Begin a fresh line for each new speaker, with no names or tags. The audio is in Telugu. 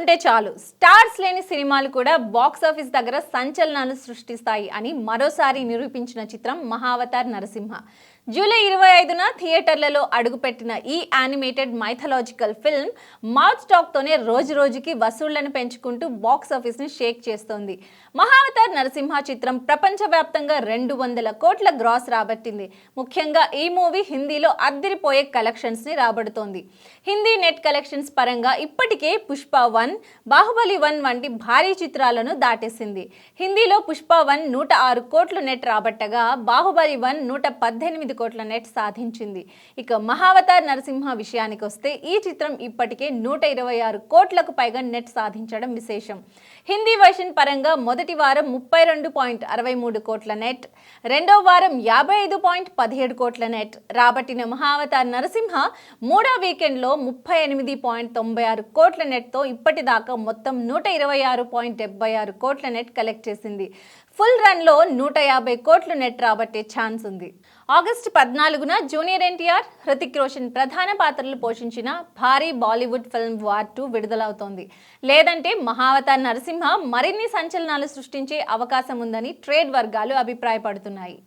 ఉంటే చాలు, స్టార్స్ లేని సినిమాలు కూడా బాక్స్ ఆఫీస్ దగ్గర సంచలనాలు సృష్టిస్తాయి అని మరోసారి నిరూపించిన చిత్రం మహావతార్ నరసింహ. జూలై 25న థియేటర్లలో అడుగుపెట్టిన ఈ యానిమేటెడ్ మైథలాజికల్ ఫిల్మ్ మౌత్ టాక్తోనే రోజు రోజుకి వసూళ్లను పెంచుకుంటూ బాక్స్ ఆఫీస్ని షేక్ చేస్తోంది. మహావతార్ నరసింహ చిత్రం ప్రపంచవ్యాప్తంగా 200 కోట్ల గ్రాస్ రాబట్టింది. ముఖ్యంగా ఈ మూవీ హిందీలో అద్దిరిపోయే కలెక్షన్స్ని రాబడుతోంది. హిందీ నెట్ కలెక్షన్స్ పరంగా ఇప్పటికే పుష్ప 1, బాహుబలి 1 వంటి భారీ చిత్రాలను దాటేసింది. హిందీలో పుష్ప 1 106 కోట్లు నెట్ రాబట్టగా బాహుబలి 1 118 కోట్ల నెట్ సాధించింది. ఇక మహావతార్ నరసింహ విషయానికి వస్తే ఈ చిత్రం ఇప్పటికే 126 కోట్లకు పైగా నెట్ సాధించడం విశేషం. హిందీ వర్షన్ పరంగా మొదటి వారం 32.63 కోట్ల నెట్, రెండో వారం 55.17 కోట్ల నెట్ రాబట్టిన మహావతార్ నరసింహ మూడో వీకెండ్లో 38.96 కోట్ల నెట్తో ఇప్పటిదాకా మొత్తం 126.76 కోట్ల నెట్ కలెక్ట్ చేసింది. ఫుల్ రన్లో 150 కోట్లు నెట్ రాబట్టే ఛాన్స్ ఉంది. ఆగస్టు 14న జూనియర్ ఎన్టీఆర్, హృతిక్ రోషన్ ప్రధాన పాత్రలు పోషించిన భారీ బాలీవుడ్ ఫిల్మ్ వార్ 2 విడుదలవుతోంది. లేదంటే మహావతార్ నరసింహ మరిన్ని సంచలనాలు సృష్టించే అవకాశం ఉందని ట్రేడ్ వర్గాలు అభిప్రాయపడుతున్నాయి.